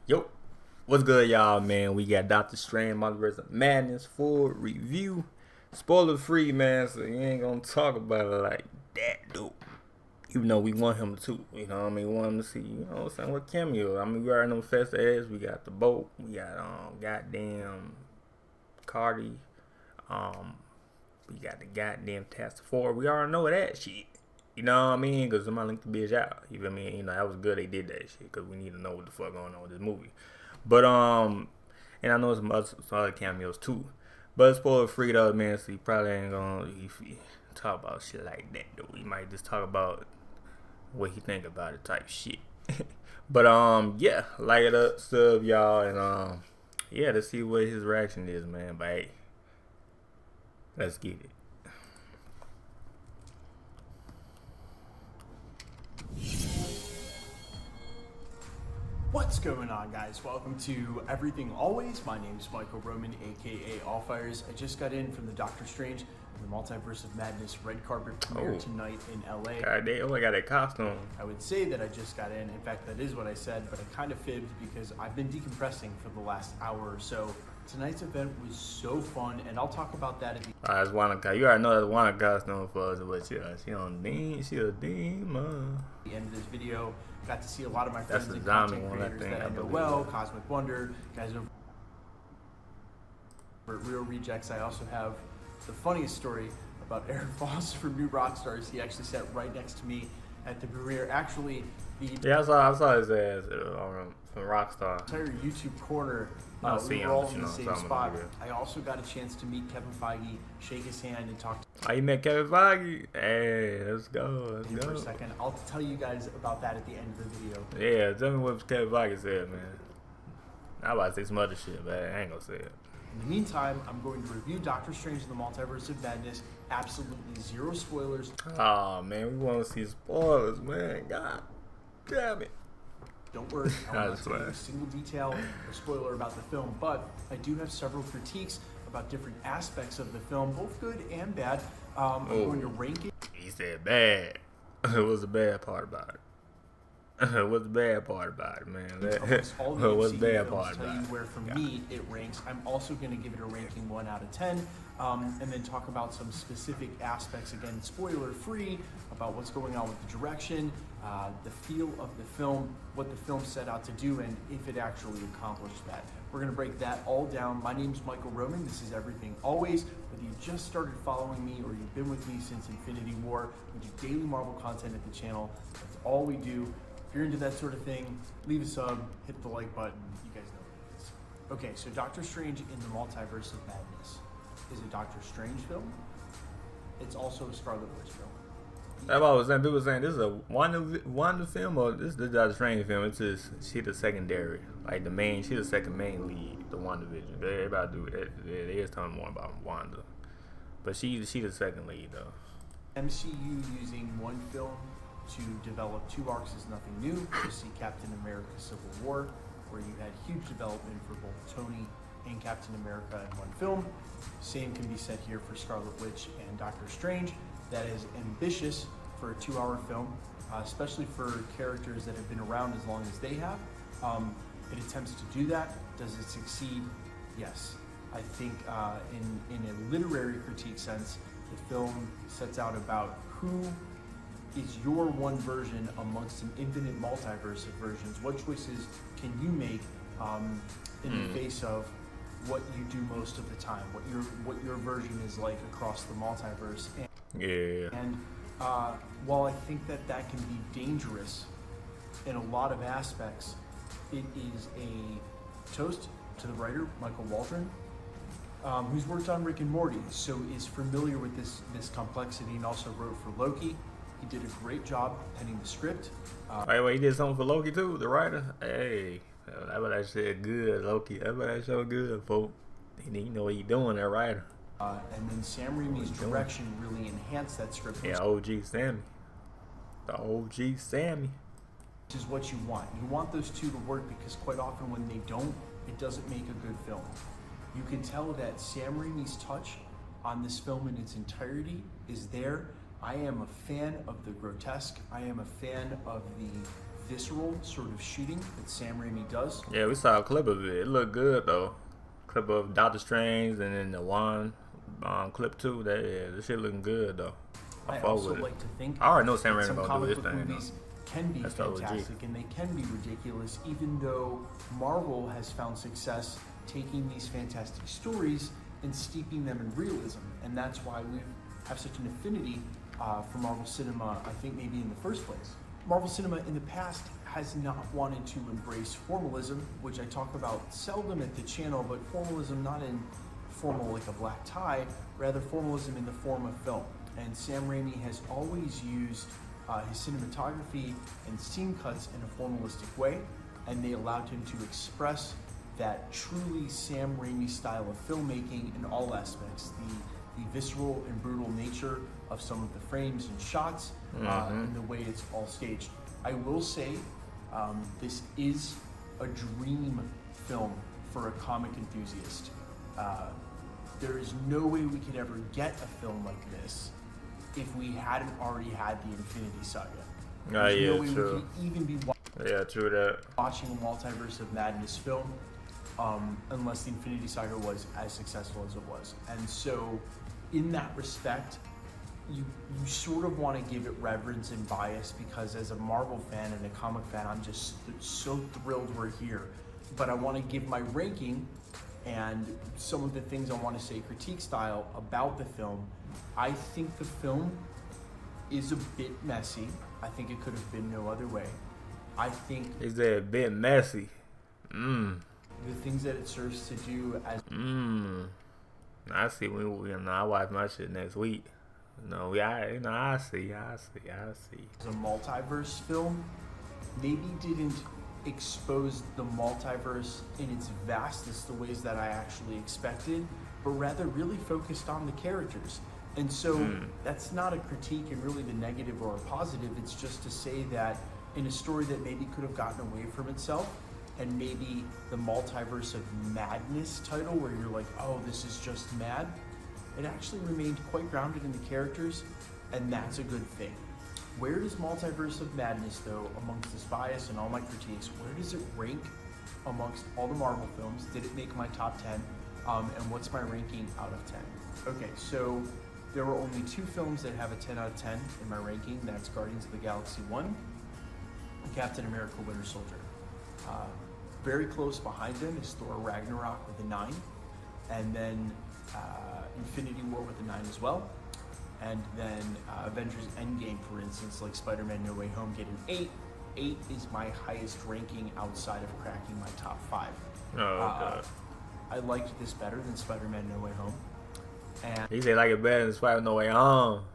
Yo, what's good, y'all, man? We got Doctor Strange, Multiverse of Madness full review. Spoiler free, man, so you ain't gonna talk about it like that, dude. Even though we want him to, you know what I mean? We want him to see, you know what I'm saying, what cameo. I mean, we already know Fest ass. We got the boat. We got, goddamn Cardi. We got the goddamn Task 4. We already know that shit. You know what I mean? Because somebody linked the bitch out. You feel me? You know, that was good they did that shit. Because we need to know what the fuck going on with this movie. But, and I know some other cameos too. But spoiler free though, man. So you probably ain't gonna talk about shit like that, though. He might just talk about what he think about it type shit. But, yeah. Like it up, sub, y'all. And, yeah, to see what his reaction is, man. But, hey, let's get it. What's going on, guys? Welcome to Everything Always. My name is Michael Roman, aka Allfires. I just got in from the Doctor Strange and the Multiverse of Madness red carpet premiere tonight in LA. God damn, I got that costume. I would say that I just got in. In fact, that is what I said, but I kind of fibbed because I've been decompressing for the last hour or so. Tonight's event was so fun, and I'll talk about that at the That's Wanna. You already know that's Wanna costume for us, but she a demon. end of this video. Got to see a lot of my friends and zombie content one, creators I think, that I know well, Cosmic Wonder, guys over at Real Rejects. I also have the funniest story about Aaron Foss from New Rockstars. He actually sat right next to me at the premiere. Actually, Yeah, I saw his ass from Rockstar. entire YouTube corner, I'll we see were him, all but in you the know, same something spot. like I also got a chance to meet Kevin Feige, shake his hand, and talk to Oh, you met Kevin Feige? Hey, let's go. him for a second. I'll tell you guys about that at the end of the video. Yeah, tell me what Kevin Feige said, man. I about to say some other shit, but I ain't gonna say it. In the meantime, I'm going to review Doctor Strange and the Multiverse of Madness. Absolutely zero spoilers. Oh man, we want to see spoilers, man. God damn it. Don't worry, I will not That's tell you right. a single detail or spoiler about the film, but I do have several critiques about different aspects of the film, both good and bad. I'm going to rank it. He said bad. What's the bad part about it? What's the bad part about it, man? Amongst all the What's the MCU bad films, part tell you about it? where, for me, it ranks. I'm also going to give it a ranking 1 out of 10, and then talk about some specific aspects, again, spoiler-free, about what's going on with the direction, the feel of the film, what the film set out to do, and if it actually accomplished that. We're going to break that all down. My name is Michael Roman. This is Everything Always. Whether you just started following me or you've been with me since Infinity War, we do daily Marvel content at the channel. That's all we do. If you're into that sort of thing, leave a sub, hit the like button. You guys know what it is. Okay, so Doctor Strange in the Multiverse of Madness is a Doctor Strange film. It's also a Scarlet Witch film. That's what I was saying. People saying this is a Wanda film or this is Doctor Strange film. It's just she the secondary, like the main. She the second main lead, the WandaVision. Everybody do that. They is telling more about Wanda, but she the second lead though. MCU using one film to develop 2 arcs is nothing new. You see Captain America Civil War, where you had huge development for both Tony and Captain America in one film. Same can be said here for Scarlet Witch and Doctor Strange. That is ambitious for a 2-hour film, especially for characters that have been around as long as they have. It attempts to do that. Does it succeed? Yes. I think in a literary critique sense, the film sets out about who is your one version amongst an infinite multiverse of versions. What choices can you make in the face of what you do most of the time? What your version is like across the multiverse? And while I think that can be dangerous in a lot of aspects, it is a toast to the writer Michael Waldron, who's worked on Rick and Morty, so is familiar with this complexity, and also wrote for Loki. He did a great job penning the script. Wait, he did something for Loki too, the writer? Hey, that what I said good, Loki. That what I so good, folks. He know what he doing, that writer. And then Sam Raimi's direction really enhanced that script. Yeah, OG Sammy. The OG Sammy. Which is what you want. You want those two to work because quite often when they don't, it doesn't make a good film. You can tell that Sam Raimi's touch on this film in its entirety is there. I am a fan of the grotesque. I am a fan of the visceral sort of shooting that Sam Raimi does. Yeah, we saw a clip of it. It looked good though. Clip of Doctor Strange and then the Wand clip too. This shit looking good though. I also like to think I already know Sam Raimi some gonna do comic his book thing. movies can be fantastic and they can be ridiculous, even though Marvel has found success taking these fantastic stories and steeping them in realism, and that's why we have such an affinity for Marvel cinema, I think maybe in the first place. Marvel cinema in the past has not wanted to embrace formalism, which I talk about seldom at the channel, but formalism not in formal like a black tie, rather formalism in the form of film. And Sam Raimi has always used his cinematography and scene cuts in a formalistic way, and they allowed him to express that truly Sam Raimi style of filmmaking in all aspects. The visceral and brutal nature of some of the frames and shots, and the way it's all staged. I will say, this is a dream film for a comic enthusiast. There is no way we could ever get a film like this if we hadn't already had the Infinity Saga. There's no way we could even be watching a Multiverse of Madness film unless the Infinity Saga was as successful as it was. And so, in that respect, you sort of want to give it reverence and bias, because as a Marvel fan and a comic fan, I'm just so thrilled we're here. But I want to give my ranking and some of the things I want to say critique style about the film. I think the film is a bit messy. I think it could have been no other way. I think... Is that a bit messy? The things that it serves to do as... I see. I watch my shit next week. I see. As a multiverse film, maybe didn't expose the multiverse in its vastness the ways that I actually expected, but rather really focused on the characters. And so that's not a critique and really the negative or a positive. It's just to say that in a story that maybe could have gotten away from itself, and maybe the Multiverse of Madness title, where you're like, oh, this is just mad, it actually remained quite grounded in the characters, and that's a good thing. Where does Multiverse of Madness, though, amongst this bias and all my critiques, where does it rank amongst all the Marvel films? Did it make my top 10? And what's my ranking out of 10? Okay, so there were only 2 films that have a 10 out of 10 in my ranking. That's Guardians of the Galaxy 1 and Captain America Winter Soldier. Very close behind them is Thor Ragnarok with a 9, and then Infinity War with a 9 as well, and then Avengers Endgame, for instance, like Spider-Man No Way Home, get an 8. 8 is my highest ranking outside of cracking my top 5. I liked this better than Spider-Man No Way Home. And he said like it better than Spider-Man No Way Home.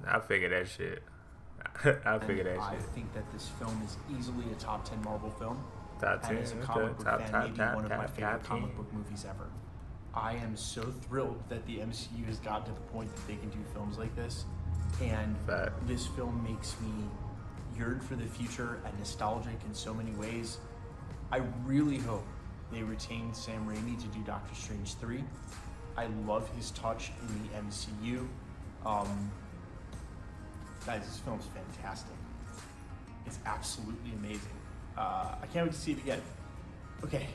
I figured that shit. I think that this film is easily a top 10 Marvel film. Top 10, and as a comic book fan, maybe one of my favorite comic book movies ever. I am so thrilled that the MCU has gotten to the point that they can do films like this. And this film makes me yearn for the future and nostalgic in so many ways. I really hope they retain Sam Raimi to do Doctor Strange 3. I love his touch in the MCU. Guys, this film's fantastic. It's absolutely amazing. I can't wait to see it again. Okay,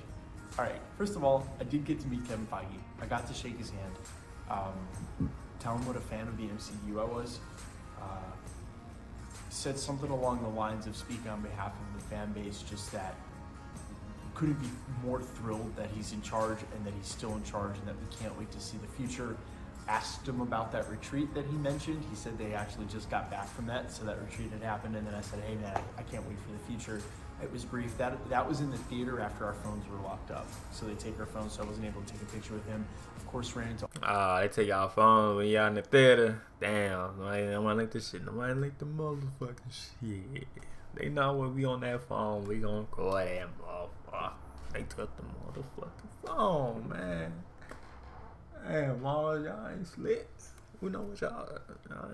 all right. First of all, I did get to meet Kevin Feige. I got to shake his hand, tell him what a fan of the MCU I was. Said something along the lines of speaking on behalf of the fan base, just that couldn't be more thrilled that he's in charge and that he's still in charge and that we can't wait to see the future. Asked him about that retreat that he mentioned. He said they actually just got back from that, so that retreat had happened. And then I said, hey man, I can't wait for the future. It was brief. That was in the theater after our phones were locked up. So they take our phones, so I wasn't able to take a picture with him. Of course, ran into... they take y'all phone when y'all in the theater. Damn, I want to link this shit. Nobody link the motherfucking shit. They know when we on that phone, we gonna record that motherfucker. They took the motherfucking phone, man. Damn, Mars, y'all ain't slick. We know what y'all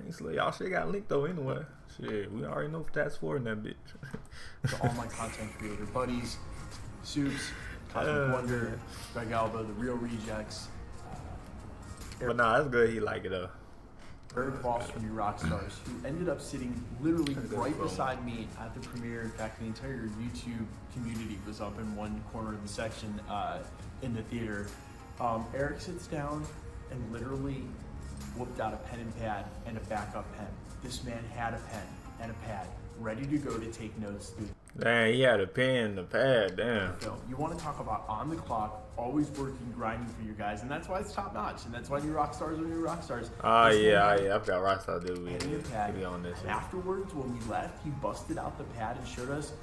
ain't slick. Y'all shit got linked though anyway. Shit, we already know Task 4 in that bitch. To all my content creator buddies, Soups, Cosmic Wonder, Greg Alba, The Real Rejects. But nah, that's good. He like it though. Eric Voss from New Rockstars, who ended up sitting literally right beside me at the premiere. In fact, the entire YouTube community was up in one corner of the section in the theater. Eric sits down and literally whipped out a pen and pad and a backup pen. This man had a pen and a pad ready to go to take notes, dude. Dang, he had a pen and a pad, damn. So you want to talk about on the clock, always working, grinding for you guys, and that's why it's top notch, and that's why New Rockstars are New Rockstars. Oh yeah, I've got Rockstar dude. We on this. Afterwards, when we left, he busted out the pad and showed us.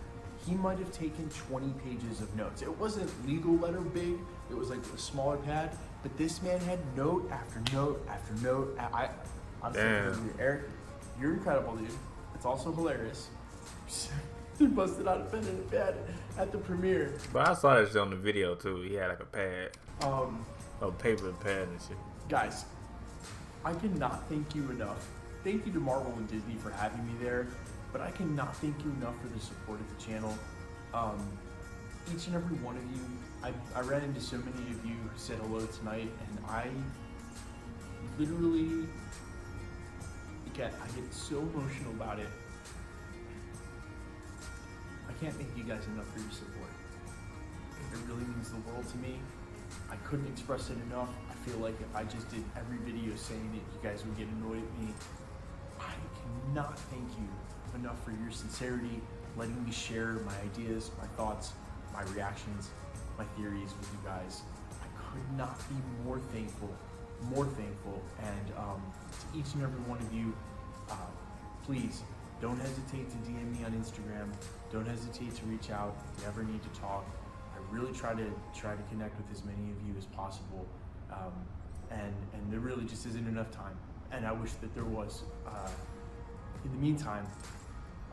He might have taken 20 pages of notes. It wasn't legal letter big. It was like a smaller pad, but this man had note after note after note. I'm saying, Eric, you're incredible, dude. It's also hilarious. He busted out a pen and a pad at the premiere. But I saw that shit on the video too. He had like a pad, a paper pad and shit. Guys, I cannot thank you enough. Thank you to Marvel and Disney for having me there, but I cannot thank you enough for the support of the channel. Each and every one of you, I ran into so many of you who said hello tonight, and I literally, again, I get so emotional about it. I can't thank you guys enough for your support. It really means the world to me. I couldn't express it enough. I feel like if I just did every video saying it, you guys would get annoyed at me. I cannot thank you enough for your sincerity, letting me share my ideas, my thoughts, my reactions, my theories with you guys. I could not be more thankful. And to each and every one of you, please don't hesitate to DM me on Instagram. Don't hesitate to reach out if you ever need to talk. I really try to connect with as many of you as possible, and there really just isn't enough time. And I wish that there was. In the meantime,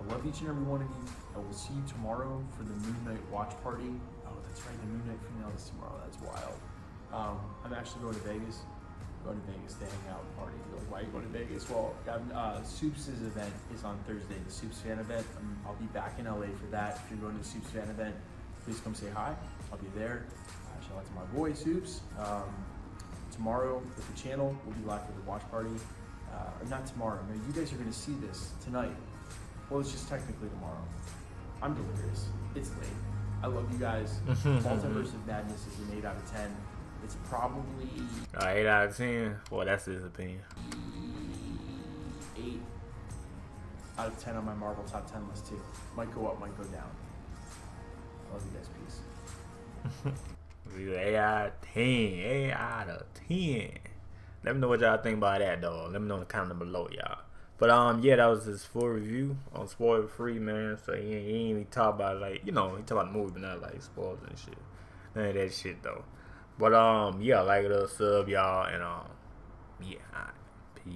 I love each and every one of you. I will see you tomorrow for the Moon Knight watch party. Oh, that's right, the Moon Knight finale is tomorrow. That's wild. I'm actually going to Vegas. Going to Vegas to hang out and party. You're like, why are you going to Vegas? Well, Soups' event is on Thursday, the Soups fan event. I'll be back in LA for that. If you're going to the Soups fan event, please come say hi. I'll be there. Shout out to my boy, Soups. Tomorrow with the channel, we'll be live for the watch party. Or not tomorrow. No, you guys are going to see this tonight. Well, it's just technically tomorrow. I'm delirious. It's late. I love you guys. Multiverse of Madness is an 8 out of 10. It's probably 8 out of 10. Well, that's his opinion. 8 out of 10 on my Marvel top 10 list too. Might go up, might go down. I love you guys. Peace. 8 out of 10. 8 out of 10. Let me know what y'all think about that, though. Let me know in the comment below, y'all. But yeah, that was his full review on spoiler free, man. So he ain't even talk about, like, you know, he talk about the movie, but not like spoilers and shit. None of that shit though. But yeah, like it, sub y'all, and yeah, alright, peace.